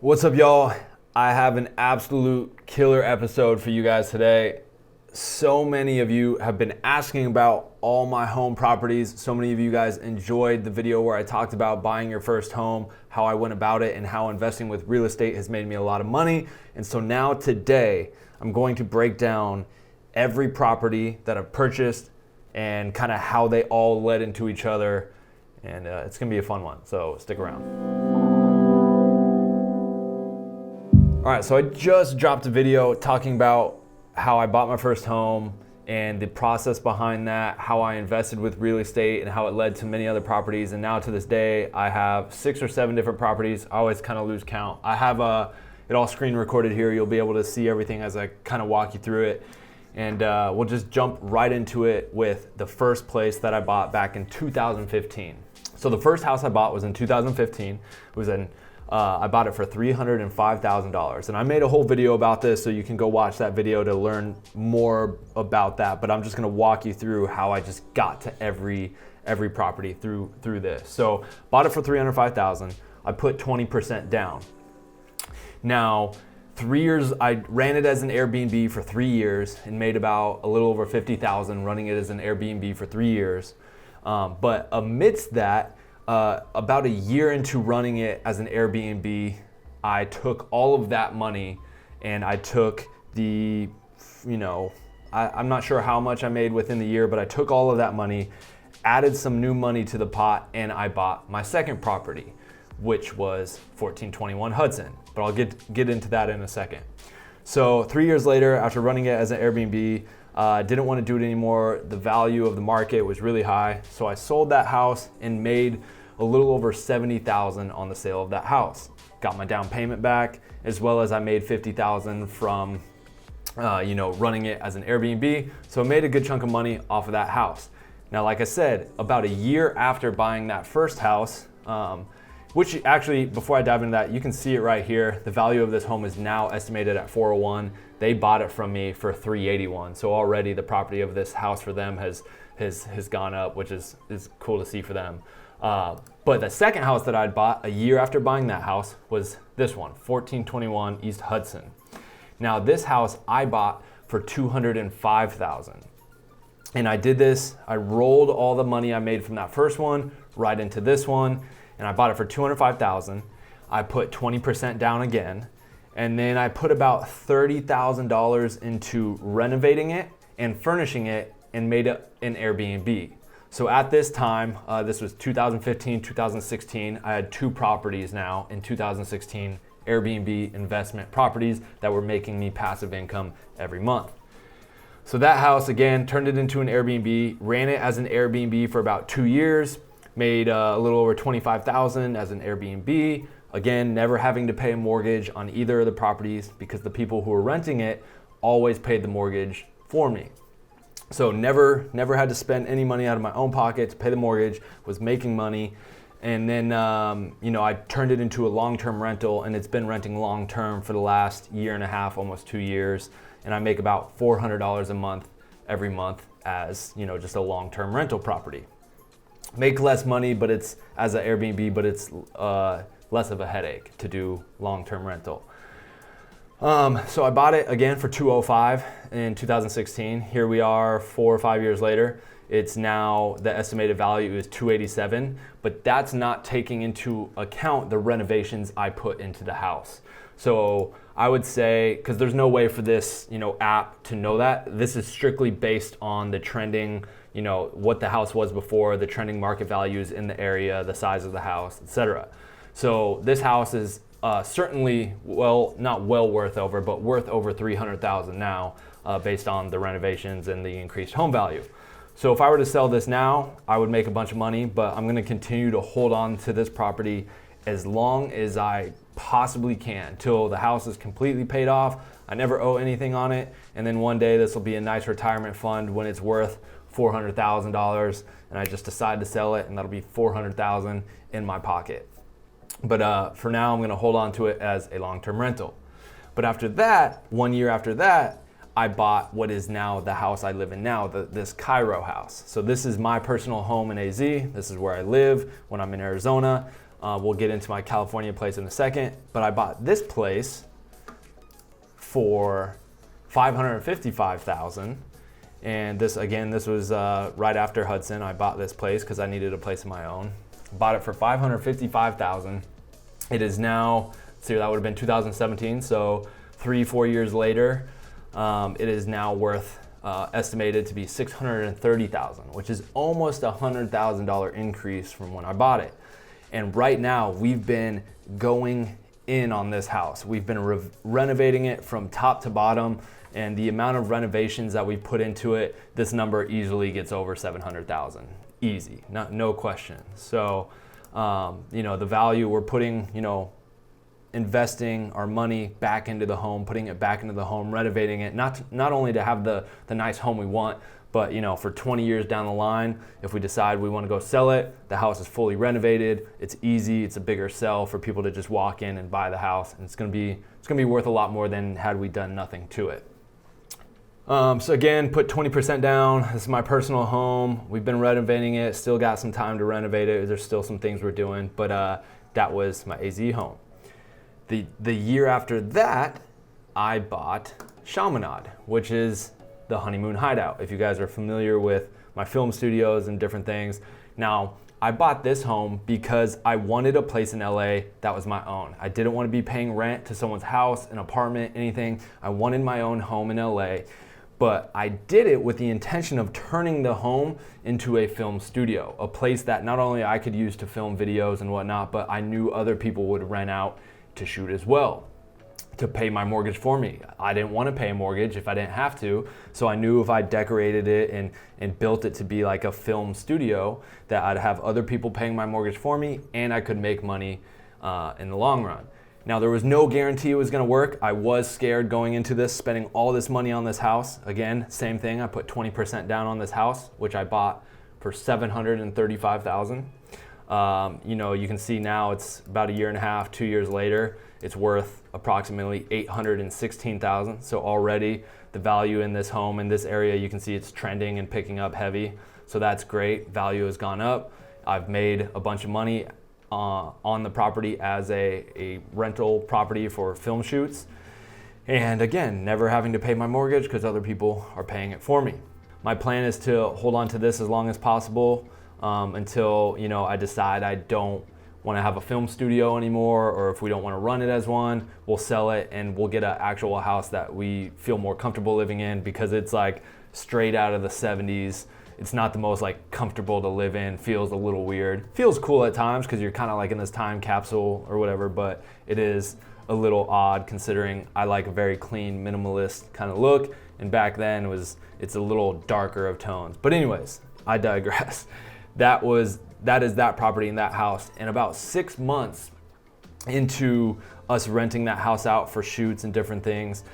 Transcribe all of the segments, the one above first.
What's up, y'all? I have an absolute killer episode for you guys today. So many of you have been asking about all my home properties. So many of you guys enjoyed the video where I talked about buying your first home, how I went about it, and how investing with real estate has made me a lot of money. And so now today, I'm going to break down every property that I've purchased and kind of how they all led into each other. And it's gonna be a fun one, so stick around. All right, so I just dropped a video talking about how I bought my first home and the process behind that, how I invested with real estate and how it led to many other properties. And now to this day, I have 6 or 7 different properties. I always kind of lose count. I have it all screen recorded here. You'll be able to see everything as I kind of walk you through it. And we'll just jump right into it with the first place that I bought back in 2015. So the first house I bought was in 2015. It was I bought it for $305,000, and I made a whole video about this, so you can go watch that video to learn more about that. But I'm just going to walk you through how I just got to every property through this. So bought it for $305,000. I put 20% down. Now, 3 years, I ran it as an Airbnb for 3 years and made about a little over $50,000 running it as an Airbnb for 3 years. But amidst that, about a year into running it as an Airbnb, I took all of that money and I took the, I'm not sure how much I made within the year, but I took all of that money, added some new money to the pot, and I bought my second property, which was 1421 Hudson. But I'll get into that in a second. So 3 years later, after running it as an Airbnb, didn't want to do it anymore. The value of the market was really high. So I sold that house and made a little over $70,000 on the sale of that house. Got my down payment back, as well as I made $50,000 from running it as an Airbnb. So I made a good chunk of money off of that house. Now, like I said, about a year after buying that first house, which actually, before I dive into that, you can see it right here. The value of this home is now estimated at $401. They bought it from me for $381. So already the property of this house for them has gone up, which is cool to see for them. But the second house that I'd bought a year after buying that house was this one, 1421 East Hudson. Now this house I bought for $205,000. And I did this, I rolled all the money I made from that first one right into this one, and I bought it for $205,000. I put 20% down again, and then I put about $30,000 into renovating it and furnishing it and made it an Airbnb. So at this time, this was 2015, 2016, I had 2 properties now in 2016, Airbnb investment properties that were making me passive income every month. So that house, again, turned it into an Airbnb, ran it as an Airbnb for about 2 years, made a little over $25,000 as an Airbnb. Again, never having to pay a mortgage on either of the properties because the people who were renting it always paid the mortgage for me. So never had to spend any money out of my own pocket to pay the mortgage, was making money. And then, I turned it into a long-term rental, and it's been renting long-term for the last year and a half, almost 2 years. And I make about $400 a month every month as, just a long-term rental property. Make less money, but it's as an Airbnb, but it's less of a headache to do long-term rental. So I bought it again for $205 in 2016. Here we are 4 or 5 years later. It's now, the estimated value is $287, but that's not taking into account the renovations I put into the house. So I would say, because there's no way for this, app to know that, this is strictly based on the trending, what the house was before, the trending market values in the area, the size of the house, etc. So this house is certainly, not well worth over, but worth over $300,000 now based on the renovations and the increased home value. So if I were to sell this now, I would make a bunch of money, but I'm going to continue to hold on to this property as long as I possibly can till the house is completely paid off. I never owe anything on it. And then one day this will be a nice retirement fund when it's worth $400,000 and I just decide to sell it, and that'll be $400,000 in my pocket. But for now, I'm going to hold on to it as a long-term rental. But after that, 1 year after that, I bought what is now the house I live in now, this Cairo house. So this is my personal home in AZ. This is where I live when I'm in Arizona. We'll get into my California place in a second, but I bought this place for $555,000. And this was right after Hudson. I bought this place because I needed a place of my own. Bought it for $555,000. It is now, let's see, that would have been 2017, so 3-4 years later, it is now worth estimated to be $630,000, which is almost a $100,000 increase from when I bought it. And right now, we've been going in on this house. We've been renovating it from top to bottom, and the amount of renovations that we put into it, this number easily gets over $700,000. Easy, no question. So, the value we're putting, investing our money back into the home, putting it back into the home, renovating it, not only to have the nice home we want, but for 20 years down the line, if we decide we want to go sell it, the house is fully renovated, it's easy, it's a bigger sell for people to just walk in and buy the house, and it's gonna be worth a lot more than had we done nothing to it. So again, put 20% down. This is my personal home. We've been renovating it, still got some time to renovate it. There's still some things we're doing, but that was my AZ home. The year after that, I bought Chaminade, which is the honeymoon hideout. If you guys are familiar with my film studios and different things. Now, I bought this home because I wanted a place in LA that was my own. I didn't want to be paying rent to someone's house, an apartment, anything. I wanted my own home in LA, but I did it with the intention of turning the home into a film studio, a place that not only I could use to film videos and whatnot, but I knew other people would rent out to shoot as well, to pay my mortgage for me. I didn't want to pay a mortgage if I didn't have to, so I knew if I decorated it and built it to be like a film studio, that I'd have other people paying my mortgage for me, and I could make money in the long run. Now, there was no guarantee it was gonna work. I was scared going into this, spending all this money on this house. Again, same thing, I put 20% down on this house, which I bought for $735,000. You can see now it's about 1.5 years, 2 years later, it's worth approximately $816,000. So already the value in this home, in this area, you can see it's trending and picking up heavy. So that's great, value has gone up. I've made a bunch of money on the property as a rental property for film shoots. And again, never having to pay my mortgage because other people are paying it for me. My plan is to hold on to this as long as possible until I decide I don't want to have a film studio anymore, or if we don't want to run it as one, we'll sell it and we'll get an actual house that we feel more comfortable living in, because it's like straight out of the 70s. It's not the most like comfortable to live in, feels a little weird. Feels cool at times because you're kind of like in this time capsule or whatever, but it is a little odd considering I like a very clean, minimalist kind of look, and back then it's a little darker of tones. But anyways, I digress. That is that property in that house. And about 6 months into us renting that house out for shoots and different things,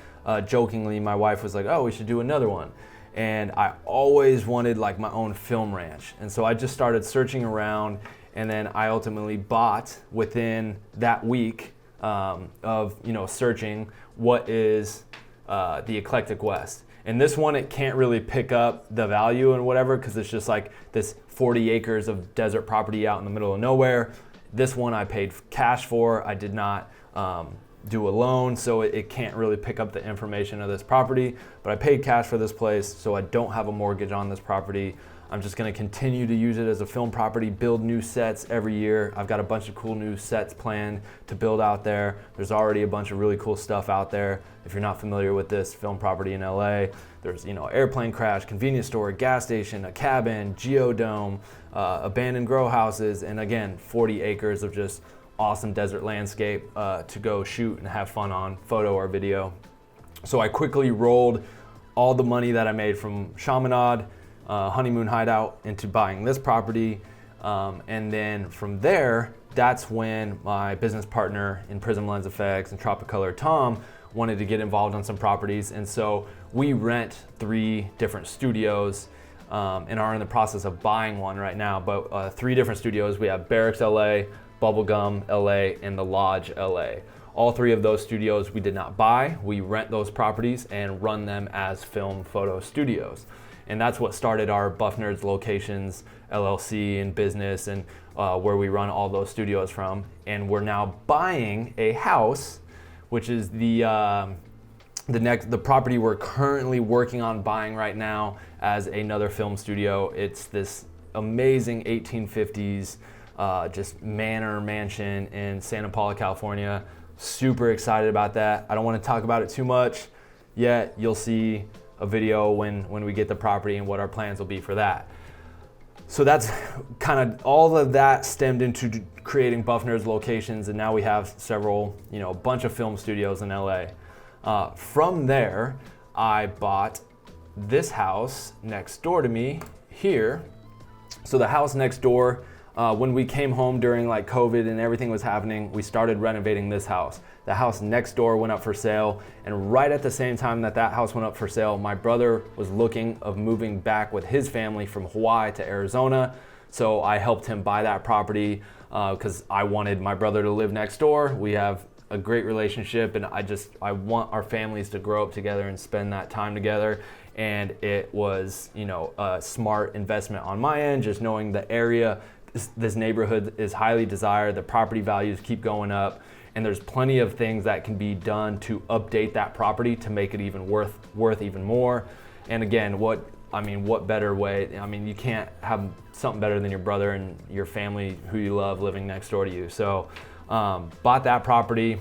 jokingly, my wife was like, oh, we should do another one. And I always wanted like my own film ranch. And so I just started searching around, and then I ultimately bought within that week of searching what is the Eclectic West. And this one, it can't really pick up the value and whatever because it's just like this 40 acres of desert property out in the middle of nowhere. This one I paid cash for. I did not do a loan, so it can't really pick up the information of this property. But I paid cash for this place, so I don't have a mortgage on this property. I'm just gonna continue to use it as a film property, build new sets every year. I've got a bunch of cool new sets planned to build out there. There's already a bunch of really cool stuff out there. If you're not familiar with this film property in LA, there's airplane crash, convenience store, gas station, a cabin, geodome, abandoned grow houses, and again, 40 acres of just awesome desert landscape to go shoot and have fun on, photo or video. So I quickly rolled all the money that I made from Chaminade, honeymoon hideout, into buying this property. And then from there, that's when my business partner in Prism Lens Effects and Tropicolor, Tom, wanted to get involved on some properties. And so we rent 3 different studios and are in the process of buying one right now. But 3 different studios. We have Barracks LA, Bubblegum LA, and The Lodge LA. All 3 of those studios we did not buy. We rent those properties and run them as film photo studios. And that's what started our Buff Nerds Locations LLC and business, and where we run all those studios from. And we're now buying a house, which is the property we're currently working on buying right now as another film studio. It's this amazing 1850s just mansion in Santa Paula, California. Super excited about that. I don't want to talk about it too much yet. You'll see a video when we get the property and what our plans will be for that. So that's kind of all of that stemmed into creating Buff Nerds Locations, and now we have several, a bunch of film studios in LA. From there, I bought this house next door to me here. So the house next door, when we came home during like COVID and everything was happening, we started renovating this house. The house next door went up for sale, and right at the same time that house went up for sale, my brother was looking of moving back with his family from Hawaii to Arizona. So I helped him buy that property because I wanted my brother to live next door. We have a great relationship, and I want our families to grow up together and spend that time together. And it was, a smart investment on my end, just knowing the area, this neighborhood is highly desired, the property values keep going up, and there's plenty of things that can be done to update that property to make it even worth even more. And again, what better way? You can't have something better than your brother and your family who you love living next door to you. So bought that property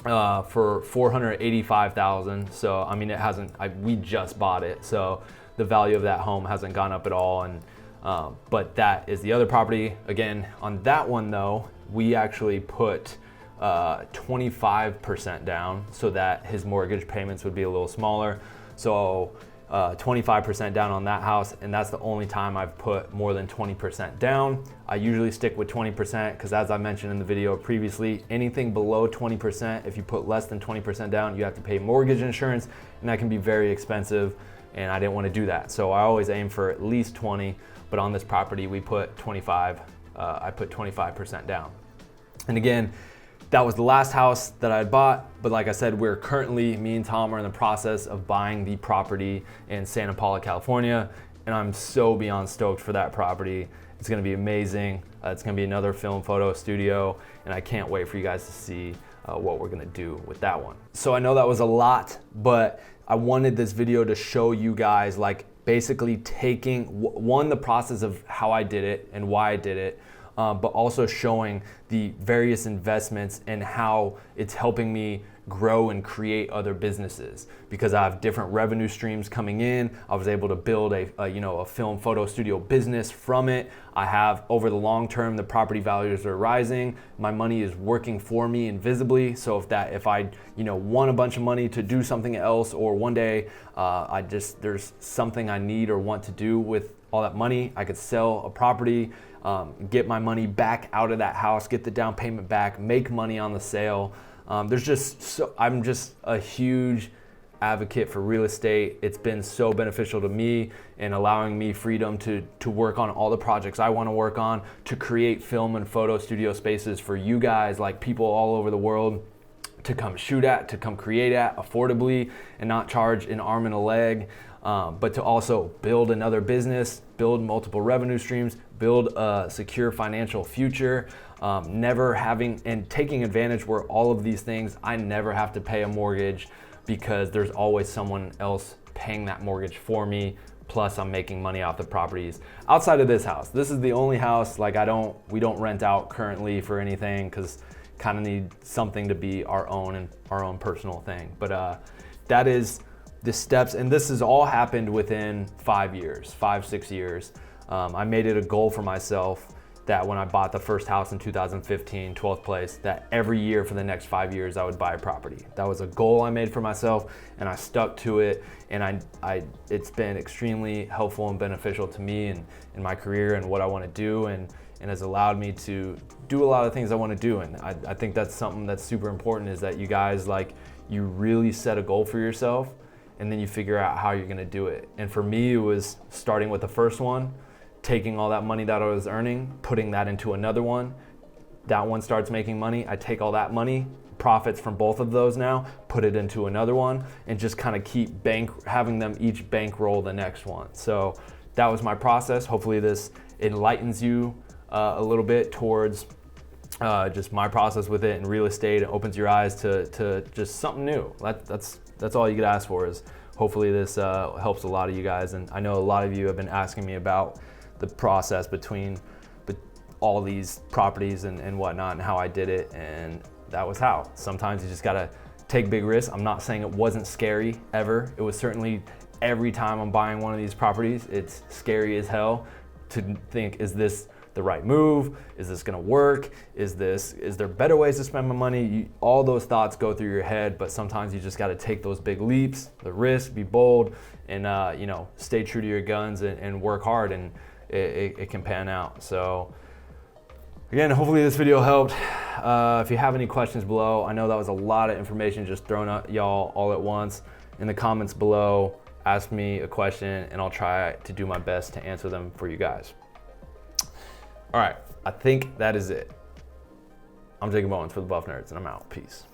for $485,000. So it hasn't. We just bought it, so the value of that home hasn't gone up at all. And but that is the other property. Again, on that one though, we actually put 25% down so that his mortgage payments would be a little smaller. So 25% down on that house, and that's the only time I've put more than 20% down. I usually stick with 20% because, as I mentioned in the video previously, anything below 20%, if you put less than 20% down, you have to pay mortgage insurance, and that can be very expensive, and I didn't want to do that. So I always aim for at least 20, but on this property we put 25. I put 25% down. And again, that was the last house that I bought, but like I said, me and Tom are in the process of buying the property in Santa Paula, California, and I'm so beyond stoked for that property. It's gonna be amazing. It's gonna be another film photo studio, and I can't wait for you guys to see what we're gonna do with that one. So I know that was a lot, but I wanted this video to show you guys basically taking the process of how I did it and why I did it, but also showing the various investments and how it's helping me grow and create other businesses, because I have different revenue streams coming in. I was able to build a film photo studio business from it. I have, over the long term, the property values are rising. My money is working for me invisibly. So if I want a bunch of money to do something else, or one day there's something I need or want to do with all that money, I could sell a property, get my money back out of that house, get the down payment back, make money on the sale. I'm just a huge advocate for real estate. It's been so beneficial to me and allowing me freedom to work on all the projects I want to work on, to create film and photo studio spaces for you guys, like people all over the world, to come shoot at, to come create at affordably and not charge an arm and a leg, but to also build another business, build multiple revenue streams, build a secure financial future, taking advantage where all of these things, I never have to pay a mortgage because there's always someone else paying that mortgage for me. Plus I'm making money off the properties outside of this house. This is the only house we don't rent out currently for anything, because kind of need something to be our own personal thing. But that is the steps, and this has all happened within 5-6 years. I made it a goal for myself that when I bought the first house in 2015, 12th place, that every year for the next 5 years I would buy a property. That was a goal I made for myself, and I stuck to it, and it's been extremely helpful and beneficial to me and in my career and what I want to do, and has allowed me to do a lot of things I want to do. And I think that's something that's super important, is that you guys, you really set a goal for yourself, and then you figure out how you're going to do it. And for me, it was starting with the first one, taking all that money that I was earning, putting that into another one. That one starts making money. I take all that money, profits from both of those now, put it into another one, and just kind of keep having them each bankroll the next one. So that was my process. Hopefully this enlightens you a little bit towards just my process with it in real estate. It opens your eyes to just something new. That's all you could ask for, is hopefully this helps a lot of you guys. And I know a lot of you have been asking me about the process between all these properties and whatnot, and how I did it, and that was how. Sometimes you just gotta take big risks. I'm not saying it wasn't scary ever. It was certainly, every time I'm buying one of these properties, it's scary as hell to think, is this the right move? Is this gonna work? Is there better ways to spend my money? All those thoughts go through your head, but sometimes you just gotta take those big leaps, the risk, be bold, and stay true to your guns and work hard, and it can pan out. So again, hopefully this video helped. If you have any questions below, I know that was a lot of information just thrown at y'all all at once. In the comments below, ask me a question and I'll try to do my best to answer them for you guys. All right, I think that is it. I'm Jakob Owens for the Buff Nerds, and I'm out. Peace.